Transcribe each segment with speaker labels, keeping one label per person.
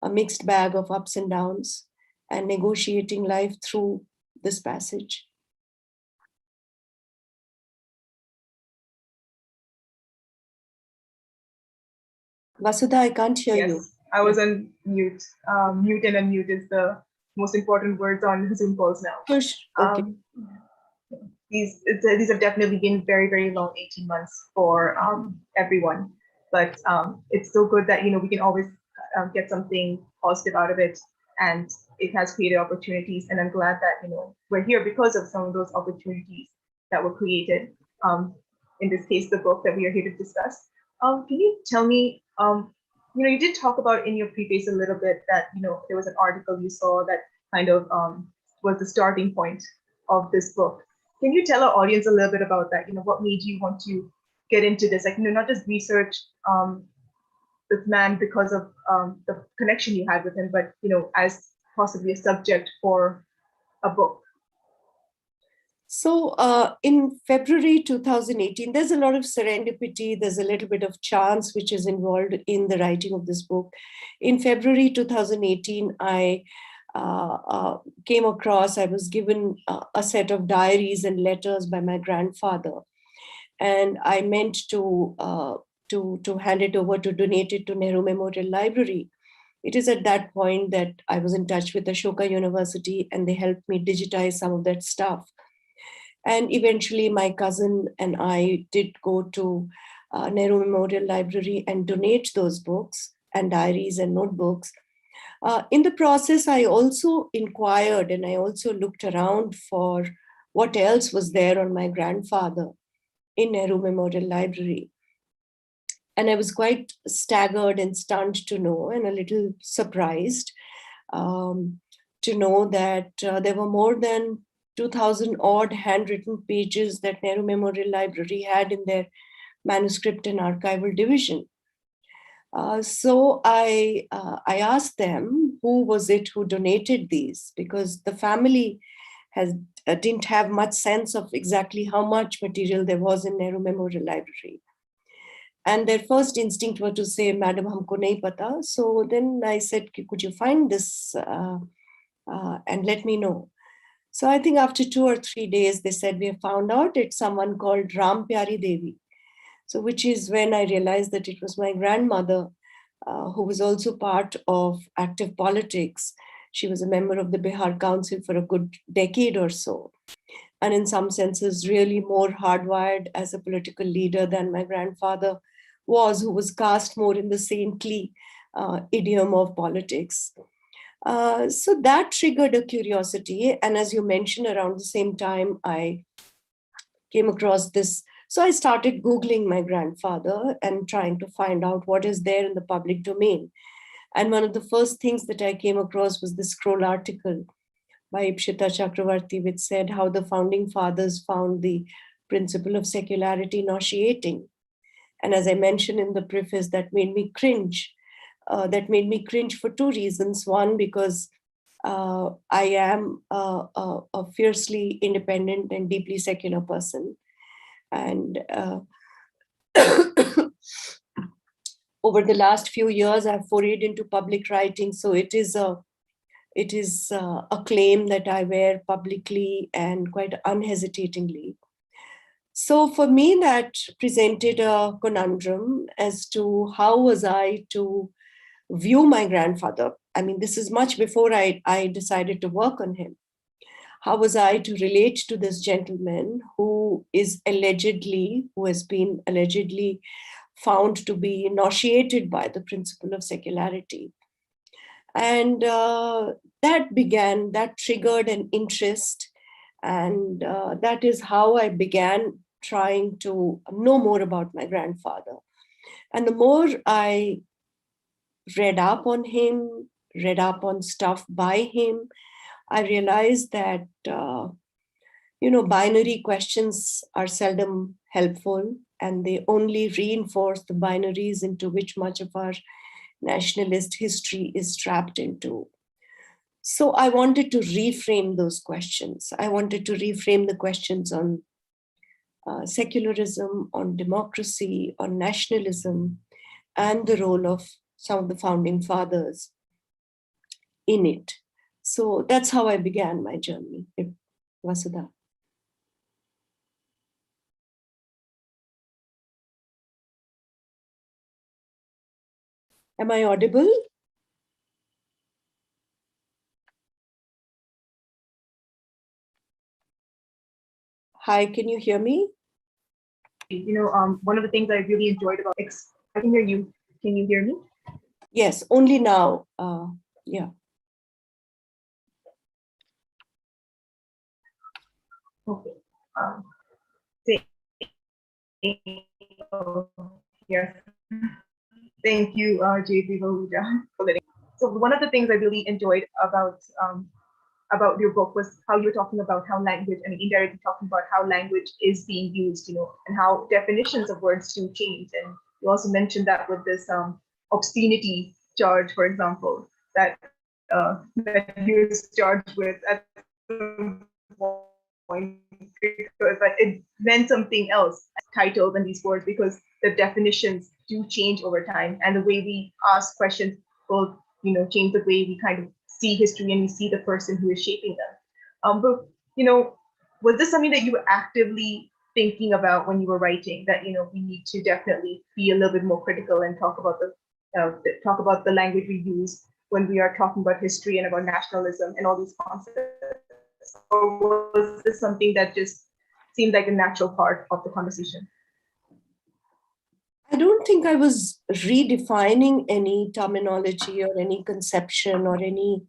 Speaker 1: a mixed bag of ups and downs, and negotiating life through this passage. Vasudha, I can't hear you.
Speaker 2: Yes, I was on mute. Mute and unmute is the most important words on Zoom calls now.
Speaker 1: Push. Okay.
Speaker 2: These have definitely been very, very long 18 months for everyone. But it's so good that, we can always get something positive out of it. And it has created opportunities. And I'm glad that, we're here because of some of those opportunities that were created. In this case, the book that we are here to discuss. Can you tell me, you did talk about in your preface a little bit that, there was an article you saw that kind of was the starting point of this book. Can you tell our audience a little bit about that? What made you want to get into this? Like, not just research this man because of the connection you had with him, but, as possibly a subject for a book.
Speaker 1: So in February 2018, there's a lot of serendipity. There's a little bit of chance which is involved in the writing of this book. In February 2018, I came across, I was given a set of diaries and letters by my grandfather. And I meant to hand it over to donate it to Nehru Memorial Library. It is at that point that I was in touch with Ashoka University, and they helped me digitize some of that stuff. And eventually my cousin and I did go to Nehru Memorial Library and donate those books and diaries and notebooks. In the process, I also inquired and I also looked around for what else was there on my grandfather in Nehru Memorial Library. And I was quite staggered and stunned to know, and a little surprised to know that there were more than 2,000 odd handwritten pages that Nehru Memorial Library had in their manuscript and archival division. So I asked them who was it who donated these, because the family didn't have much sense of exactly how much material there was in Nehru Memorial Library. And their first instinct was to say, Madam, humko nahi pata. So then I said, could you find this and let me know? So I think after 2 or 3 days, they said, we have found out it's someone called Ram Pyari Devi. So which is when I realized that it was my grandmother who was also part of active politics. She was a member of the Bihar Council for a good decade or so. And in some senses, really more hardwired as a political leader than my grandfather was, who was cast more in the saintly idiom of politics. So that triggered a curiosity. And as you mentioned, around the same time, I came across this. So I started Googling my grandfather and trying to find out what is there in the public domain. And one of the first things that I came across was the scroll article by Ipshita Chakravarti, which said how the founding fathers found the principle of secularity nauseating. And as I mentioned in the preface, that made me cringe. That made me cringe for 2 reasons. One, because I am a fiercely independent and deeply secular person. And over the last few years, I've forayed into public writing. So it is a claim that I wear publicly and quite unhesitatingly. So for me, that presented a conundrum as to how was I to view my grandfather. I mean, this is much before I decided to work on him. How was I to relate to this gentleman who has been allegedly found to be nauseated by the principle of secularity? And that triggered an interest. And that is how I began trying to know more about my grandfather. And the more I read up on him, read up on stuff by him, I realized that, binary questions are seldom helpful, and they only reinforce the binaries into which much of our nationalist history is trapped into. So I wanted to reframe those questions. I wanted to reframe the questions on secularism, on democracy, on nationalism, and the role of some of the founding fathers. in it. So that's how I began my journey, Vasudha. Am I audible? Hi, can you hear me?
Speaker 2: One of the things I really enjoyed about I can hear you. Can you hear me?
Speaker 1: Yes, only now. Yeah.
Speaker 2: Okay. Say, yes. Thank you, JP Vahuja, for letting. So one of the things I really enjoyed about your book was how you were talking about how language, I mean, indirectly talking about how language is being used, and how definitions of words do change. And you also mentioned that with this obscenity charge, for example, that he was charged with at some point because it meant something else, titles and these words, because the definitions do change over time, and the way we ask questions will, change the way we kind of see history and we see the person who is shaping them. But was this something that you were actively thinking about when you were writing, that we need to definitely be a little bit more critical and talk about the language we use when we are talking about history and about nationalism and all these concepts? Or was this something that just seemed like a natural part of the conversation?
Speaker 1: I don't think I was redefining any terminology or any conception or any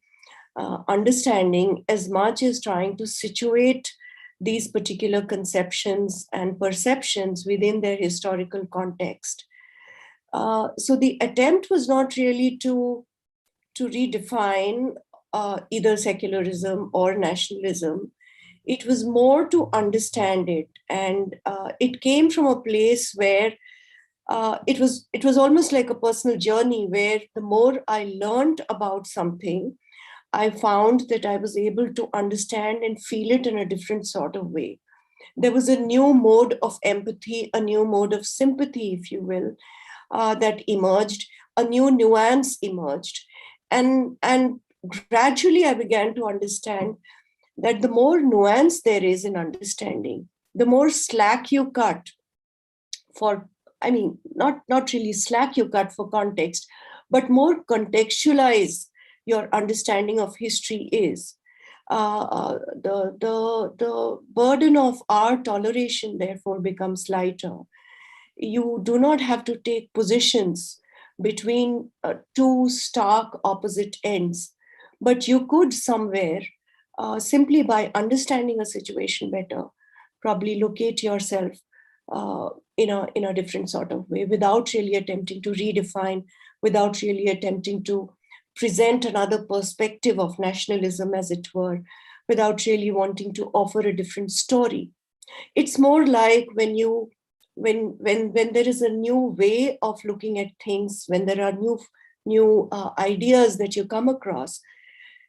Speaker 1: understanding, as much as trying to situate these particular conceptions and perceptions within their historical context. So the attempt was not really to redefine either secularism or nationalism. It was more to understand it, and it came from a place where it was almost like a personal journey, where the more I learned about something, I found that I was able to understand and feel it in a different sort of way. There was a new mode of empathy, a new mode of sympathy, if you will, that emerged. A new nuance emerged, and gradually I began to understand that the more nuance there is in understanding, the more slack you cut for, I mean, not really slack you cut for context, but more contextualize your understanding of history is. The burden of our toleration therefore becomes lighter. You do not have to take positions between two stark opposite ends, but you could somewhere, simply by understanding a situation better, probably locate yourself in a different sort of way, without really attempting to redefine, without really attempting to present another perspective of nationalism, as it were, without really wanting to offer a different story. It's more like when there is a new way of looking at things, when there are new ideas that you come across,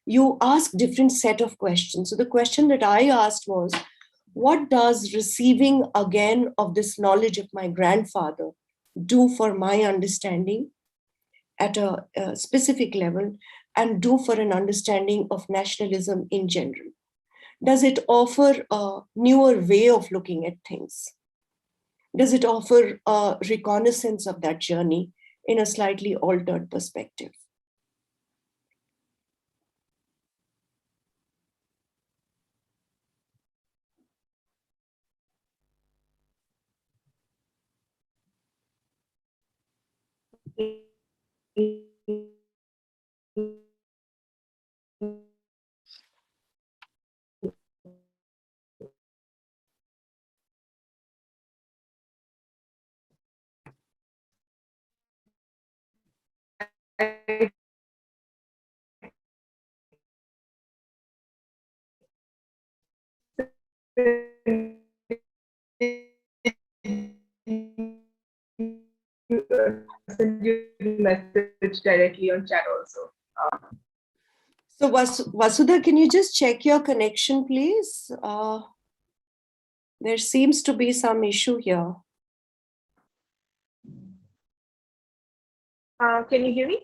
Speaker 1: you ask different set of questions. So the question that I asked was, what does receiving again of this knowledge of my grandfather do for my understanding at a specific level, and do for an understanding of nationalism in general? Does it offer a newer way of looking at things? Does it offer a reconnaissance of that journey in a slightly altered perspective?
Speaker 2: Send you a message directly on chat also.
Speaker 1: So Vasudha, can you just check your connection, please? There seems to be some issue here.
Speaker 2: Can you hear me?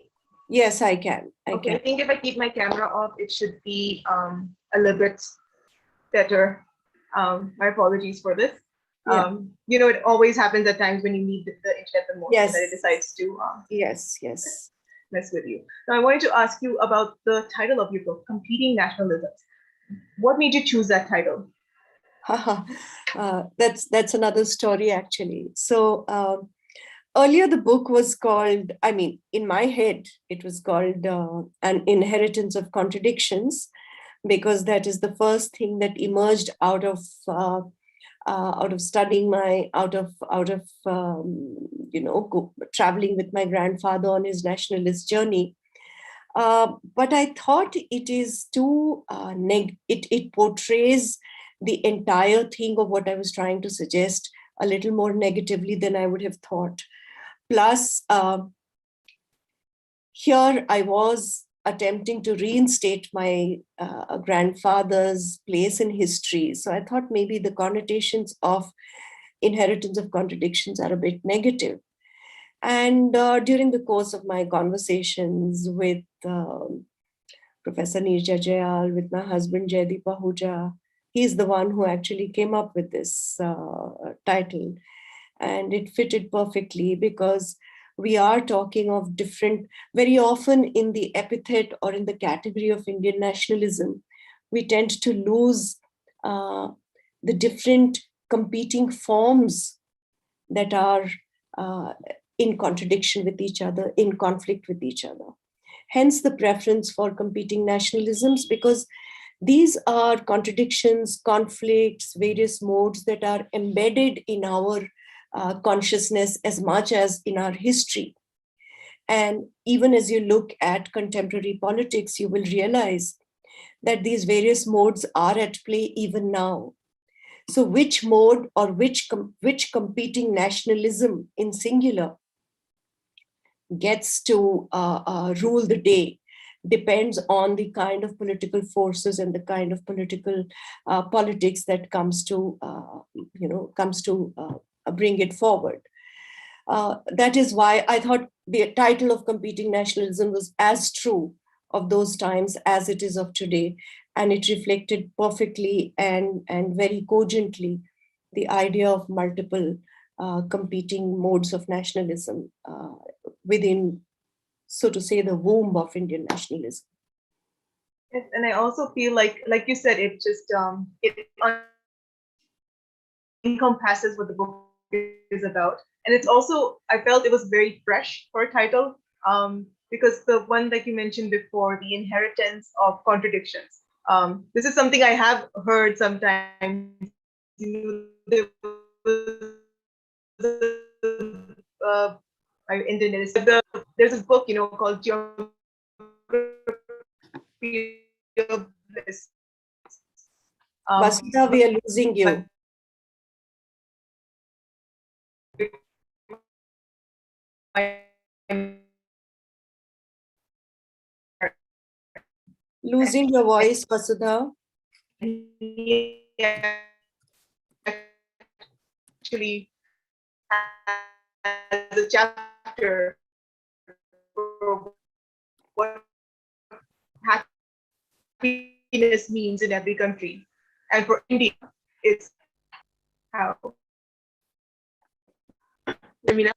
Speaker 1: Yes, I can. I
Speaker 2: Okay, I
Speaker 1: can.
Speaker 2: think if I keep my camera off, it should be a little bit better. My apologies for this.
Speaker 1: Yeah.
Speaker 2: It always happens at times when you need the internet the most, and then it
Speaker 1: Yes.
Speaker 2: decides to
Speaker 1: Yes. Yes.
Speaker 2: mess with you. Now, I wanted to ask you about the title of your book, Competing Nationalisms. What made you choose that title?
Speaker 1: That's another story actually. So earlier the book was called, I mean, in my head, it was called An Inheritance of Contradictions, because that is the first thing that emerged out of studying my out of traveling with my grandfather on his nationalist journey. But I thought it is too it portrays the entire thing of what I was trying to suggest a little more negatively than I would have thought. Plus, here I was attempting to reinstate my grandfather's place in history. So I thought maybe the connotations of Inheritance of Contradictions are a bit negative. And during the course of my conversations with Professor Nirja Jayal, with my husband Jaideep Ahuja, he's the one who actually came up with this title. And it fitted perfectly because we are talking of different, very often in the epithet or in the category of Indian nationalism, we tend to lose uh, the different competing forms that are uh, in contradiction with each other, in conflict with each other. Hence the preference for competing nationalisms, because these are contradictions, conflicts, various modes that are embedded in our consciousness as much as in our history. And even as you look at contemporary politics, you will realize that these various modes are at play even now. So, which mode or which competing nationalism in singular gets to rule the day depends on the kind of political forces and the kind of politics that comes to bring it forward. That is why I thought the title of Competing Nationalism was as true of those times as it is of today, and it reflected perfectly and very cogently the idea of multiple competing modes of nationalism within, so to say, the womb of Indian nationalism.
Speaker 2: Yes, and I also feel like you said, it just it encompasses what the book is about, and it's also, I felt it was very fresh for a title, because the one like you mentioned before, the inheritance of contradictions. This is something I have heard sometimes. There was my internet is there's this book called Geography of Bliss.
Speaker 1: Vasudha, we are losing you. Losing your voice, Vasudha.
Speaker 2: Actually has a chapter for what happiness means in every country. And for India, it's how. Let me know.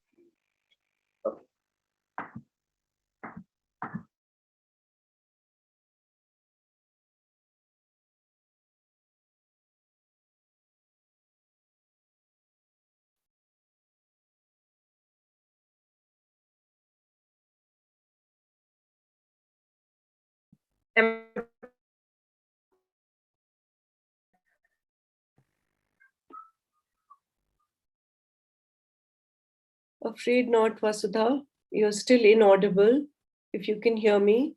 Speaker 1: Afraid not, Vasudha. You're still inaudible. If you can hear me.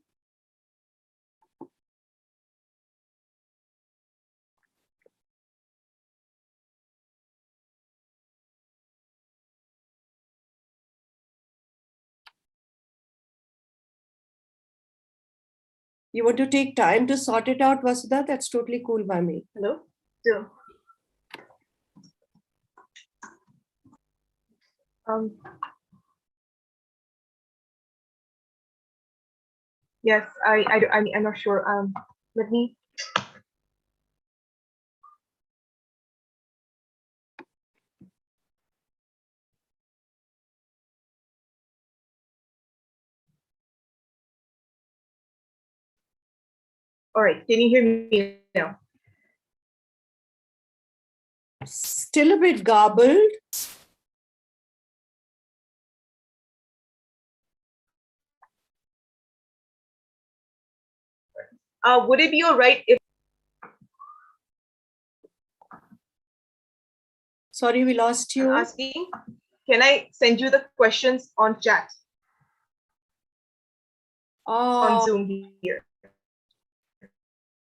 Speaker 1: You want to take time to sort it out, Vasudha? That's totally cool by me.
Speaker 2: Hello? Still. Um, Yes, I'm not sure. Let me. All right, can you hear me now?
Speaker 1: Still a bit garbled.
Speaker 2: Would it be all right if
Speaker 1: Sorry, we lost
Speaker 2: I'm
Speaker 1: you.
Speaker 2: asking? Can I send you the questions on chat on Zoom here?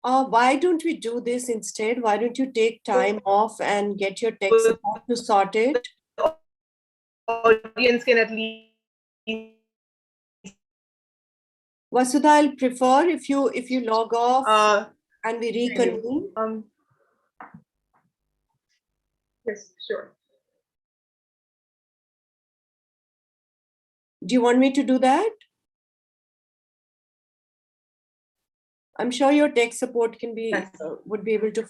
Speaker 1: Why don't we do this instead? Why don't you take time off and get your tech support to sort it?
Speaker 2: The audience can at least.
Speaker 1: Vasudha, I'll prefer if you log off and we reconvene.
Speaker 2: Yes, sure.
Speaker 1: Do you want me to do that? I'm sure your tech support can be
Speaker 2: Yes.
Speaker 1: would be able to